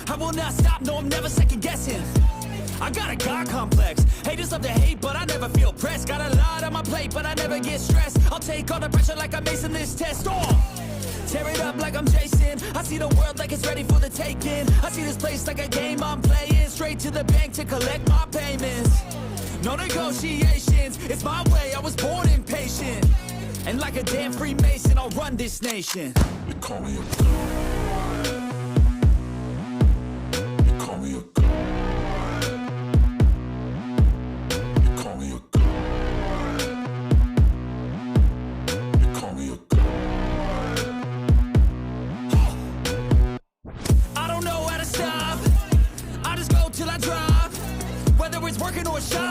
I will not stop, no, I'm never second guessing. I got a God complex. Haters love to hate, but I never feel pressed. Got a lot on my plate, but I never get stressed. I'll take all the pressure like I'm acing this test. Tear it up like I'm Jason. I see the world like it's ready for the taking. I see this place like a game I'm playing. Straight to the bank to collect my payments. No negotiations, it's my way, I was born impatient. And like a damn Freemason, I'll run this nation. You call me a god. You call me a god. You call me a god. You call me a god. I don't know how to stop. I just go till I drop. Whether it's working or a shot,